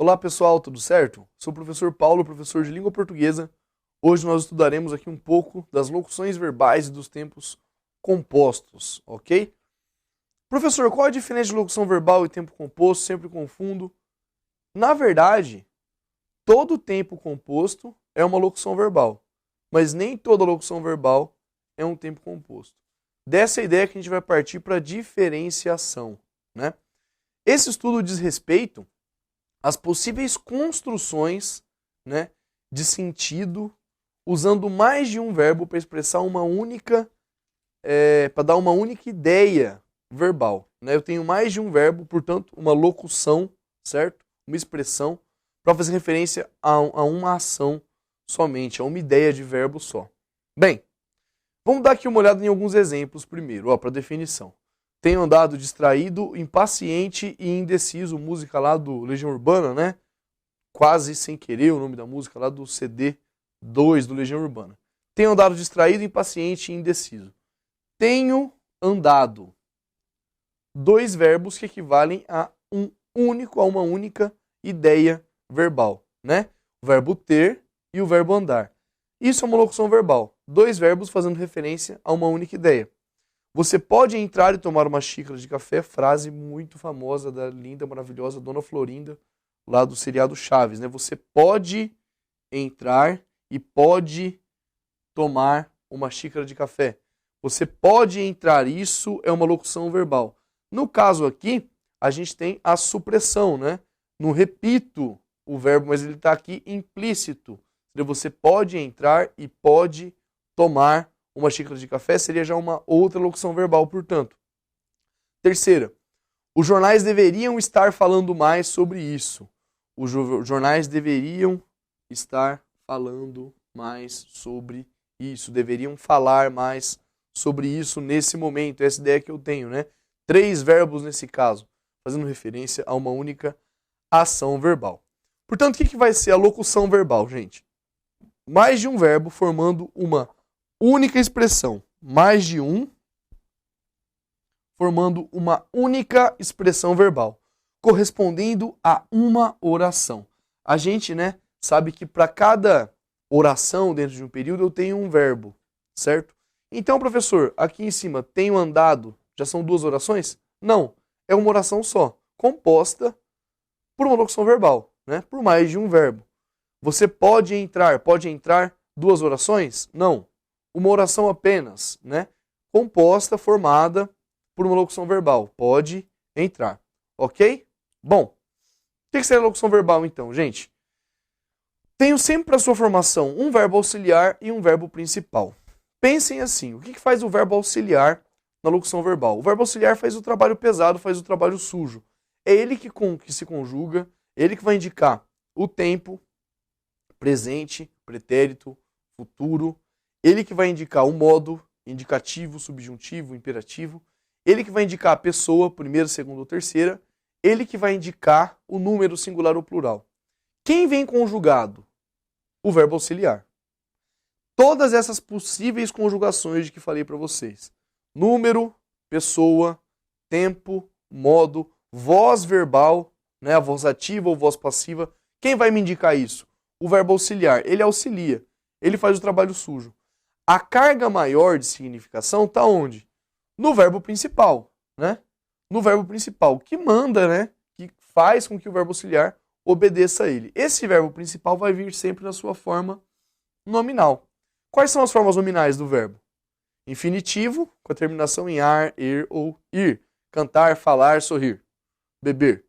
Olá pessoal, tudo certo? Sou o professor Paulo, professor de língua portuguesa. Hoje nós estudaremos aqui um pouco das locuções verbais e dos tempos compostos, ok? Professor, qual a diferença de locução verbal e tempo composto? Sempre confundo. Na verdade, todo tempo composto é uma locução verbal, mas nem toda locução verbal é um tempo composto. Dessa ideia que a gente vai partir para a diferenciação, né? Esse estudo diz respeito às possíveis construções, né, de sentido usando mais de um verbo para expressar uma única, para dar uma única ideia verbal, né? Eu tenho mais de um verbo, portanto, uma locução, certo? Uma expressão para fazer referência a uma ação somente, a uma ideia de verbo só. Bem, vamos dar aqui uma olhada em alguns exemplos primeiro, para definição. Tenho andado distraído, impaciente e indeciso, música lá do Legião Urbana, né? Quase sem querer, o nome da música lá do CD 2 do Legião Urbana. Tenho andado distraído, impaciente e indeciso. Tenho andado. Dois verbos que equivalem a uma única ideia verbal, né? O verbo ter e o verbo andar. Isso é uma locução verbal. Dois verbos fazendo referência a uma única ideia. Você pode entrar e tomar uma xícara de café, frase muito famosa da linda, maravilhosa Dona Florinda, lá do seriado Chaves, né? Você pode entrar e pode tomar uma xícara de café. Você pode entrar, isso é uma locução verbal. No caso aqui, a gente tem a supressão, né? Não repito o verbo, mas ele está aqui implícito. Você pode entrar e pode tomar uma xícara de café, seria já uma outra locução verbal, portanto. Terceira, os jornais deveriam estar falando mais sobre isso. Os jornais deveriam estar falando mais sobre isso. Deveriam falar mais sobre isso nesse momento. Essa ideia que eu tenho, né? Três verbos nesse caso, fazendo referência a uma única ação verbal. Portanto, o que vai ser a locução verbal, gente? Mais de um verbo formando uma única expressão. Mais de um formando uma única expressão verbal, correspondendo a uma oração. A gente, né, sabe que para cada oração dentro de um período eu tenho um verbo, certo? Então, professor, aqui em cima, tenho andado, já são duas orações? Não, é uma oração só, composta por uma locução verbal, né? Por mais de um verbo. Você pode entrar duas orações? Não, uma oração apenas, né? Composta, formada por uma locução verbal. Pode entrar, ok? Bom, o que seria a locução verbal então, gente? Tenho sempre para sua formação um verbo auxiliar e um verbo principal. Pensem assim, o que faz o verbo auxiliar na locução verbal? O verbo auxiliar faz o trabalho pesado, faz o trabalho sujo. É ele que se conjuga, ele que vai indicar o tempo, presente, pretérito, futuro. Ele que vai indicar o modo, indicativo, subjuntivo, imperativo. Ele que vai indicar a pessoa, primeira, segunda ou terceira. Ele que vai indicar o número singular ou plural. Quem vem conjugado? O verbo auxiliar. Todas essas possíveis conjugações de que falei para vocês. Número, pessoa, tempo, modo, voz verbal, né, a voz ativa ou voz passiva. Quem vai me indicar isso? O verbo auxiliar. Ele auxilia. Ele faz o trabalho sujo. A carga maior de significação está onde? No verbo principal, né? No verbo principal, que manda, né? Que faz com que o verbo auxiliar obedeça a ele. Esse verbo principal vai vir sempre na sua forma nominal. Quais são as formas nominais do verbo? Infinitivo, com a terminação em ar, er ou ir. Cantar, falar, sorrir. Beber.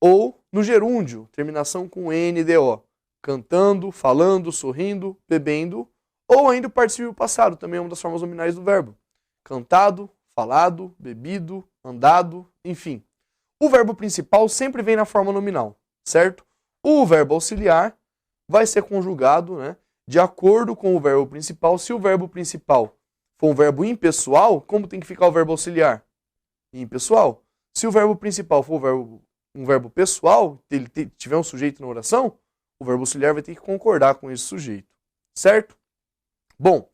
Ou no gerúndio, terminação com n, do. Cantando, falando, sorrindo, bebendo. Ou ainda o particípio passado, também é uma das formas nominais do verbo. Cantado, falado, bebido, andado, enfim. O verbo principal sempre vem na forma nominal, certo? O verbo auxiliar vai ser conjugado, né, de acordo com o verbo principal. Se o verbo principal for um verbo impessoal, como tem que ficar o verbo auxiliar? Impessoal. Se o verbo principal for um verbo pessoal, ele tiver um sujeito na oração, o verbo auxiliar vai ter que concordar com esse sujeito, certo? Bom,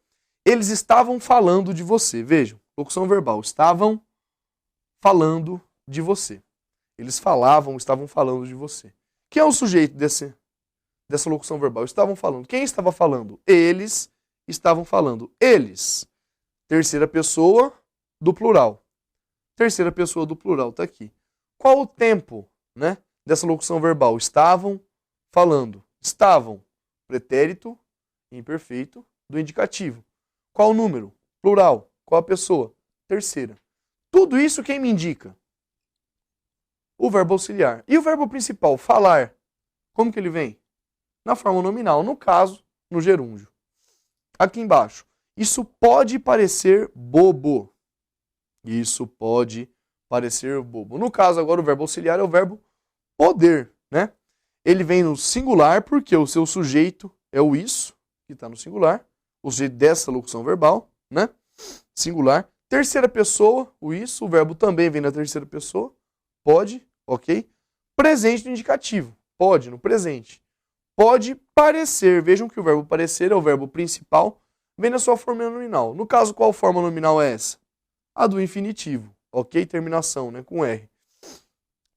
eles estavam falando de você. Vejam, locução verbal. Estavam falando de você. Eles falavam, estavam falando de você. Quem é o sujeito dessa locução verbal? Estavam falando. Quem estava falando? Eles estavam falando. Eles. Terceira pessoa do plural. Terceira pessoa do plural está aqui. Qual o tempo, né, dessa locução verbal? Estavam falando. Estavam. Pretérito imperfeito do indicativo. Qual o número? Plural. Qual a pessoa? Terceira. Tudo isso quem me indica? O verbo auxiliar. E o verbo principal, falar, como que ele vem? Na forma nominal, no caso, no gerúndio. Aqui embaixo. Isso pode parecer bobo. Isso pode parecer bobo. No caso, agora, o verbo auxiliar é o verbo poder, né? Ele vem no singular porque o seu sujeito é o isso, que está no singular. O sujeito dessa locução verbal, né? Singular. Terceira pessoa, o isso. O verbo também vem na terceira pessoa. Pode, ok? Presente no indicativo. Pode, no presente. Pode parecer. Vejam que o verbo parecer é o verbo principal. Vem na sua forma nominal. No caso, qual forma nominal é essa? A do infinitivo. Ok? Terminação, né? Com R.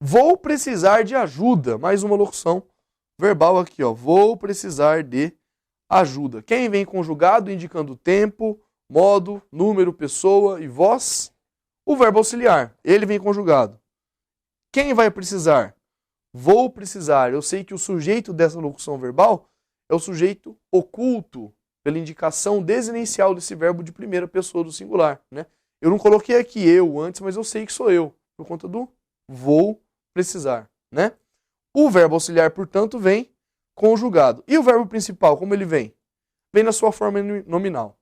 Vou precisar de ajuda. Mais uma locução verbal aqui, ó. Vou precisar de ajuda. Quem vem conjugado indicando tempo, modo, número, pessoa e voz? O verbo auxiliar. Ele vem conjugado. Quem vai precisar? Vou precisar. Eu sei que o sujeito dessa locução verbal é o sujeito oculto, pela indicação desinicial desse verbo de primeira pessoa do singular, né? Eu não coloquei aqui eu antes, mas eu sei que sou eu, por conta do vou precisar, né? O verbo auxiliar, portanto, vem conjugado. E o verbo principal, como ele vem? Vem na sua forma nominal.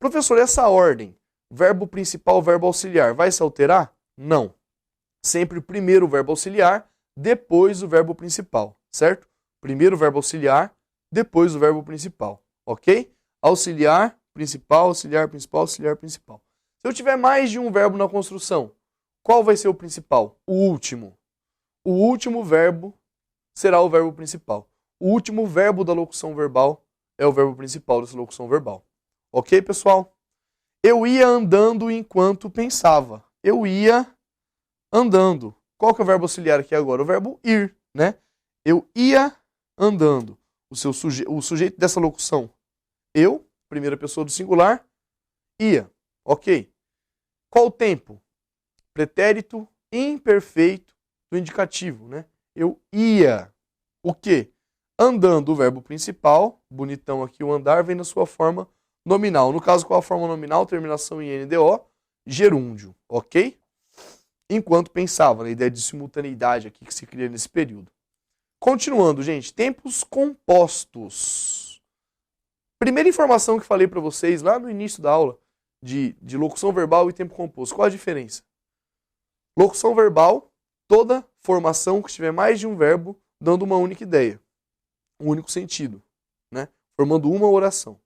Professor, essa ordem, verbo principal, verbo auxiliar, vai se alterar? Não. Sempre primeiro o verbo auxiliar, depois o verbo principal, certo? Primeiro o verbo auxiliar, depois o verbo principal, ok? Auxiliar, principal, auxiliar, principal, auxiliar, principal. Se eu tiver mais de um verbo na construção, qual vai ser o principal? O último. O último verbo será o verbo principal. O último verbo da locução verbal é o verbo principal dessa locução verbal. Ok, pessoal? Eu ia andando enquanto pensava. Eu ia andando. Qual que é o verbo auxiliar aqui agora? O verbo ir, né? Eu ia andando. O sujeito dessa locução, eu, primeira pessoa do singular, ia. Ok. Qual o tempo? Pretérito imperfeito do indicativo, né? Eu ia. O quê? Andando, o verbo principal, bonitão aqui, o andar, vem na sua forma nominal. No caso, qual a forma nominal? Terminação em NDO, gerúndio, ok? Enquanto pensava, na ideia de simultaneidade aqui que se cria nesse período. Continuando, gente, tempos compostos. Primeira informação que falei para vocês lá no início da aula de locução verbal e tempo composto. Qual a diferença? Locução verbal, toda formação que tiver mais de um verbo dando uma única ideia, um único sentido, né? Formando uma oração.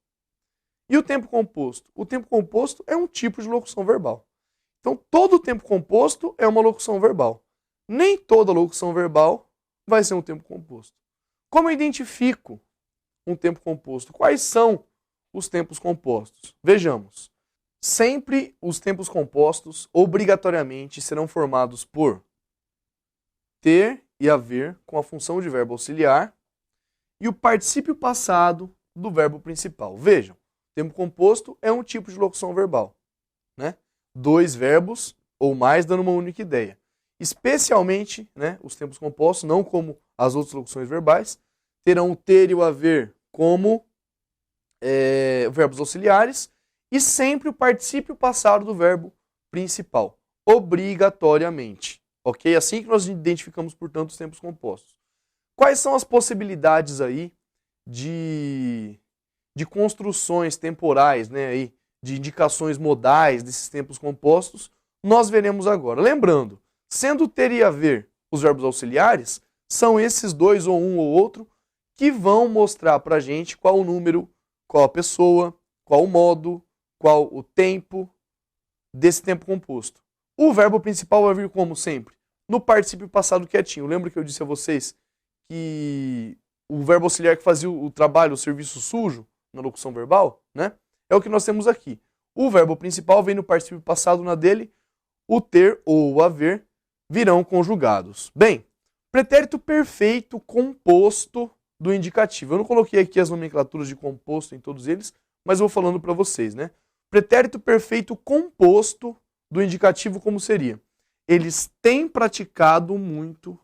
E o tempo composto? O tempo composto é um tipo de locução verbal. Então, todo tempo composto é uma locução verbal. Nem toda locução verbal vai ser um tempo composto. Como eu identifico um tempo composto? Quais são os tempos compostos? Vejamos. Sempre os tempos compostos, obrigatoriamente, serão formados por ter e haver com a função de verbo auxiliar e o particípio passado do verbo principal. Vejam, tempo composto é um tipo de locução verbal, né? Dois verbos ou mais dando uma única ideia. Especialmente, né, os tempos compostos, não como as outras locuções verbais, terão o ter e o haver como verbos auxiliares e sempre o particípio passado do verbo principal, obrigatoriamente. Ok? Assim que nós identificamos, portanto, os tempos compostos. Quais são as possibilidades aí de construções temporais, né, aí, de indicações modais desses tempos compostos? Nós veremos agora. Lembrando, sendo ter e haver os verbos auxiliares, são esses dois ou um ou outro que vão mostrar para a gente qual o número, qual a pessoa, qual o modo, qual o tempo desse tempo composto. O verbo principal vai vir como sempre? No particípio passado quietinho. Lembra que eu disse a vocês que o verbo auxiliar que fazia o trabalho, o serviço sujo na locução verbal, né? É o que nós temos aqui. O verbo principal vem no particípio passado na dele, o ter ou o haver virão conjugados. Bem, Pretérito perfeito composto do indicativo. Eu não coloquei aqui as nomenclaturas de composto em todos eles, mas eu vou falando para vocês, né? Pretérito perfeito composto do indicativo como seria? Eles têm praticado muito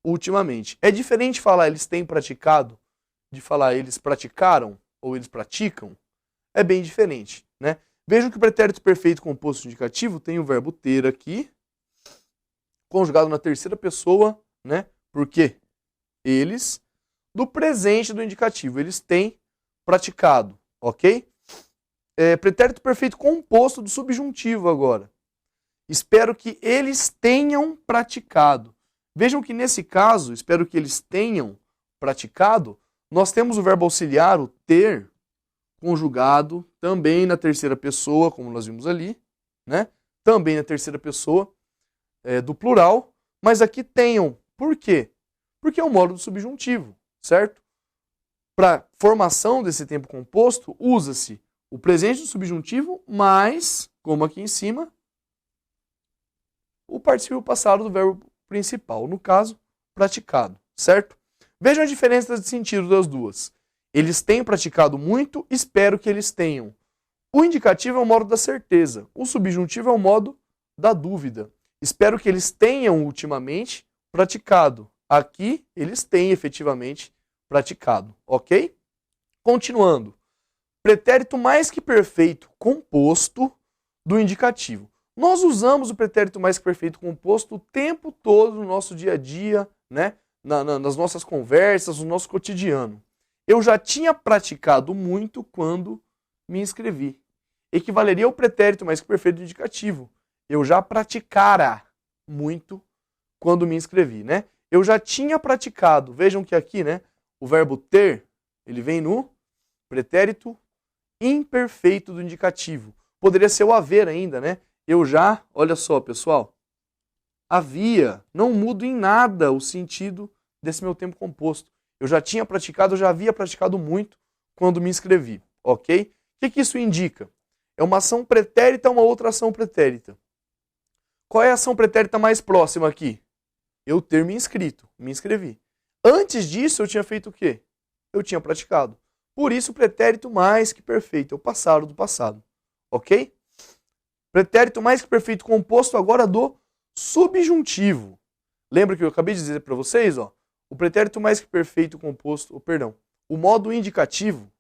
ultimamente. É diferente falar eles têm praticado de falar eles praticaram ou eles praticam? É bem diferente, né? Vejam que o pretérito perfeito composto do indicativo tem o verbo ter aqui, conjugado na terceira pessoa, né? Porque eles, do presente do indicativo, eles têm praticado, ok? Pretérito perfeito composto do subjuntivo agora. Espero que eles tenham praticado. Vejam que nesse caso, espero que eles tenham praticado, nós temos o verbo auxiliar, o ter, conjugado também na terceira pessoa, como nós vimos ali, né? Também na terceira pessoa do plural, mas aqui tenham. Por quê? Porque é o modo do subjuntivo, certo? Para formação desse tempo composto, usa-se o presente do subjuntivo mais, como aqui em cima, o particípio passado do verbo principal, no caso, praticado, certo? Vejam a diferença de sentido das duas. Eles têm praticado muito, espero que eles tenham. O indicativo é o modo da certeza, o subjuntivo é o modo da dúvida. Espero que eles tenham ultimamente praticado. Aqui, eles têm efetivamente praticado, ok? Continuando. Pretérito mais que perfeito composto do indicativo. Nós usamos o pretérito mais que perfeito composto o tempo todo no nosso dia a dia, né? Nas nossas conversas, no nosso cotidiano. Eu já tinha praticado muito quando me inscrevi. Equivaleria ao pretérito mais que perfeito do indicativo. Eu já praticara muito quando me inscrevi, né? Eu já tinha praticado. Vejam que aqui, né, o verbo ter, ele vem no pretérito imperfeito do indicativo. Poderia ser o haver ainda, né? Eu já, olha só, pessoal, havia, não mudo em nada o sentido desse meu tempo composto. Eu já tinha praticado, eu já havia praticado muito quando me inscrevi, ok? O que isso indica? É uma ação pretérita ou uma outra ação pretérita? Qual é a ação pretérita mais próxima aqui? Eu ter me inscrito, me inscrevi. Antes disso, eu tinha feito o quê? Eu tinha praticado. Por isso, o pretérito mais que perfeito é o passado do passado, ok? Pretérito mais que perfeito composto agora do subjuntivo. Lembra que eu acabei de dizer para vocês, ó? O pretérito mais que perfeito composto, o modo indicativo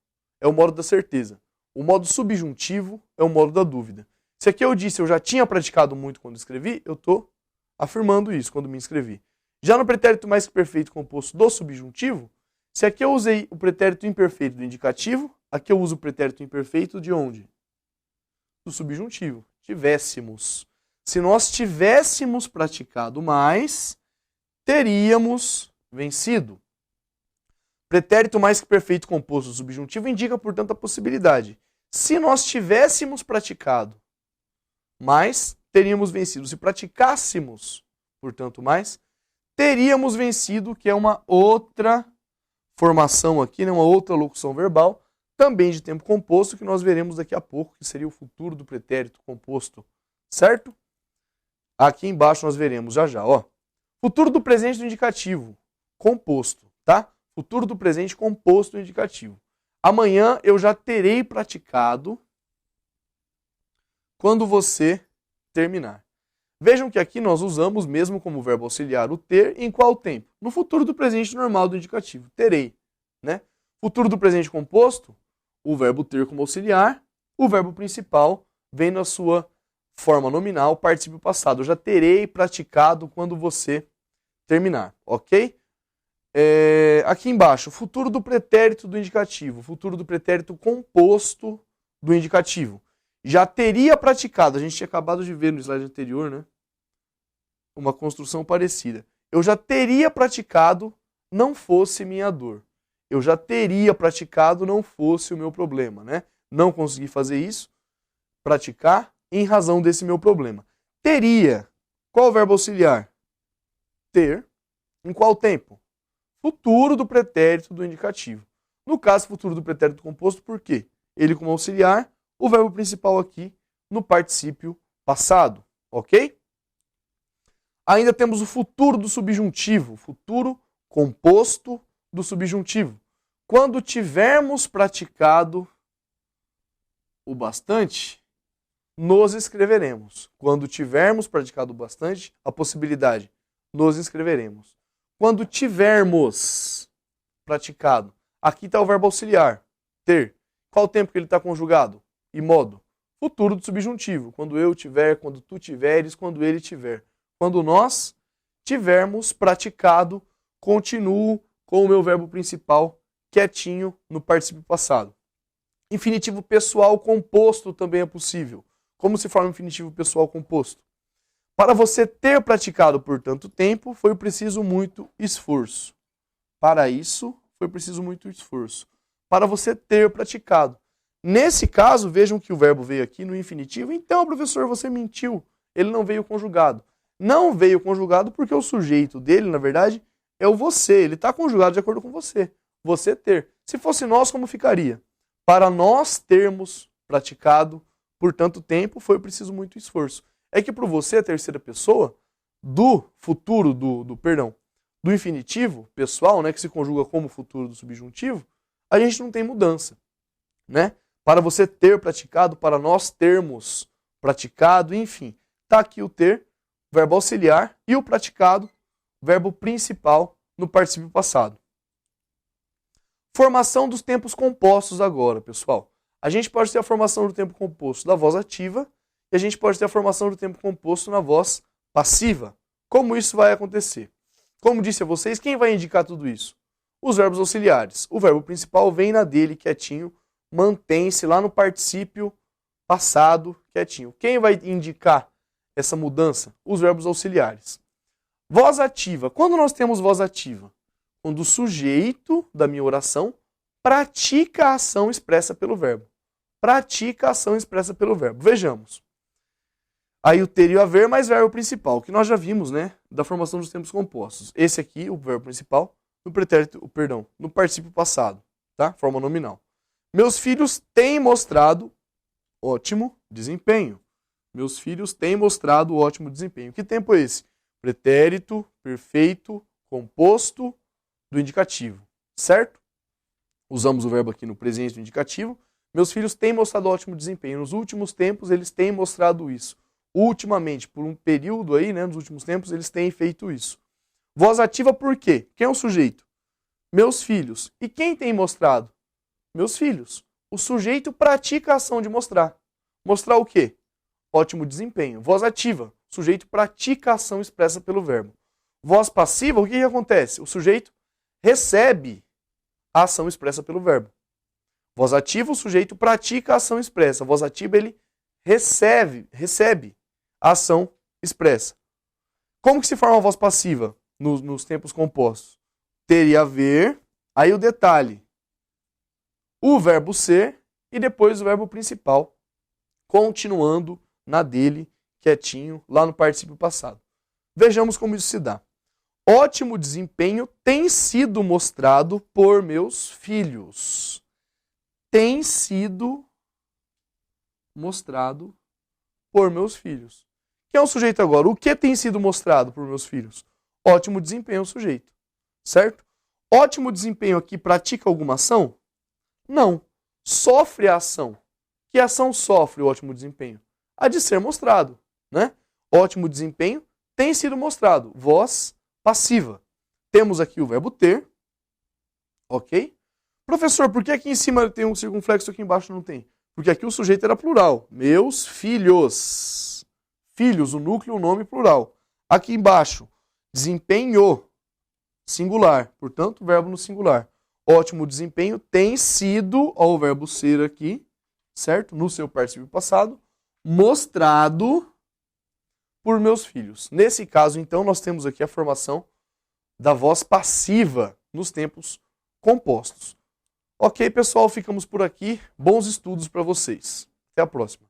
é o modo da certeza. O modo subjuntivo é o modo da dúvida. Se aqui eu disse eu já tinha praticado muito quando escrevi, eu estou afirmando isso quando me inscrevi. Já no pretérito mais que perfeito composto do subjuntivo, se aqui eu usei o pretérito imperfeito do indicativo, aqui eu uso o pretérito imperfeito de onde? Do subjuntivo. Tivéssemos. Se nós tivéssemos praticado mais, teríamos vencido. Pretérito mais que perfeito composto do subjuntivo indica, portanto, a possibilidade. Se nós tivéssemos praticado mais, teríamos vencido. Se praticássemos, portanto, mais, teríamos vencido, que é uma outra formação aqui, né? Uma outra locução verbal, também de tempo composto, que nós veremos daqui a pouco, que seria o futuro do pretérito composto, certo? Aqui embaixo nós veremos já já, ó. Futuro do presente do indicativo, composto, tá? Futuro do presente composto do indicativo. Amanhã eu já terei praticado quando você terminar. Vejam que aqui nós usamos mesmo como verbo auxiliar o ter em qual tempo? No futuro do presente normal do indicativo, terei, né? Futuro do presente composto, o verbo ter como auxiliar, o verbo principal vem na sua forma nominal, particípio passado. Eu já terei praticado quando você terminar, ok? Aqui embaixo, futuro do pretérito do indicativo, futuro do pretérito composto do indicativo. Já teria praticado, a gente tinha acabado de ver no slide anterior, né? Uma construção parecida. Eu já teria praticado, não fosse minha dor. Eu já teria praticado, não fosse o meu problema, né? Não consegui fazer isso, praticar, em razão desse meu problema. Teria. Qual o verbo auxiliar? Ter. Em qual tempo? Futuro do pretérito do indicativo. No caso, futuro do pretérito composto, por quê? Ele como auxiliar, o verbo principal aqui no particípio passado, ok? Ainda temos o futuro do subjuntivo, futuro composto do subjuntivo. Quando tivermos praticado o bastante, nos inscreveremos. Quando tivermos praticado o bastante, a possibilidade, nos inscreveremos. Quando tivermos praticado, aqui está o verbo auxiliar, ter. Qual o tempo que ele está conjugado? E modo. Futuro do subjuntivo. Quando eu tiver, quando tu tiveres, quando ele tiver. Quando nós tivermos praticado, continuo com o meu verbo principal quietinho no particípio passado. Infinitivo pessoal composto também é possível. Como se forma o infinitivo pessoal composto? Para você ter praticado por tanto tempo, foi preciso muito esforço. Para isso, foi preciso muito esforço. Para você ter praticado. Nesse caso, vejam que o verbo veio aqui no infinitivo. Então, professor, você mentiu. Ele não veio conjugado. Não veio conjugado porque o sujeito dele, na verdade, é o você. Ele está conjugado de acordo com você. Você ter. Se fosse nós, como ficaria? Para nós termos praticado por tanto tempo, foi preciso muito esforço. É que para você, a terceira pessoa, do futuro, do infinitivo pessoal, né, que se conjuga como futuro do subjuntivo, a gente não tem mudança, né? Para você ter praticado, para nós termos praticado, enfim. Está aqui o ter, verbo auxiliar, e o praticado, verbo principal no particípio passado. Formação dos tempos compostos agora, pessoal. A gente pode ter a formação do tempo composto da voz ativa e a gente pode ter a formação do tempo composto na voz passiva. Como isso vai acontecer? Como disse a vocês, quem vai indicar tudo isso? Os verbos auxiliares. O verbo principal vem na dele, quietinho, mantém-se lá no particípio passado, quietinho. Quem vai indicar essa mudança? Os verbos auxiliares. Voz ativa. Quando nós temos voz ativa? Quando o sujeito da minha oração pratica a ação expressa pelo verbo. Pratica a ação expressa pelo verbo. Vejamos. Aí o ter e o haver mais verbo principal, que nós já vimos, né, da formação dos tempos compostos. Esse aqui, o verbo principal, no particípio passado, tá? Forma nominal. Meus filhos têm mostrado ótimo desempenho. Meus filhos têm mostrado ótimo desempenho. Que tempo é esse? Pretérito, perfeito, composto do indicativo, certo? Usamos o verbo aqui no presente do indicativo. Meus filhos têm mostrado ótimo desempenho. Nos últimos tempos, eles têm mostrado isso. Ultimamente, por um período aí, né, nos últimos tempos, eles têm feito isso. Voz ativa por quê? Quem é o sujeito? Meus filhos. E quem tem mostrado? Meus filhos. O sujeito pratica a ação de mostrar. Mostrar o quê? Ótimo desempenho. Voz ativa. O sujeito pratica a ação expressa pelo verbo. Voz passiva, o que acontece? O sujeito recebe a ação expressa pelo verbo. Voz ativa, o sujeito pratica a ação expressa. Voz ativa, ele recebe a ação expressa. Como que se forma a voz passiva nos tempos compostos? Ter e haver, aí o detalhe. O verbo ser e depois o verbo principal, continuando na dele, quietinho, lá no particípio passado. Vejamos como isso se dá. Ótimo desempenho tem sido mostrado por meus filhos. Tem sido mostrado por meus filhos. Quem é o sujeito agora? O que tem sido mostrado por meus filhos? Ótimo desempenho é o sujeito. Certo? Ótimo desempenho aqui pratica alguma ação? Não. Sofre a ação. Que ação sofre o ótimo desempenho? A de ser mostrado, né? Ótimo desempenho tem sido mostrado. Voz passiva. Temos aqui o verbo ter. Ok? Professor, por que aqui em cima tem um circunflexo e aqui embaixo não tem? Porque aqui o sujeito era plural. Meus filhos. Filhos, o núcleo, o nome plural. Aqui embaixo, desempenho, singular. Portanto, verbo no singular. Ótimo desempenho tem sido, ó, o verbo ser aqui, certo? No seu particípio passado, mostrado por meus filhos. Nesse caso, então, nós temos aqui a formação da voz passiva nos tempos compostos. Ok, pessoal, ficamos por aqui. Bons estudos para vocês. Até a próxima.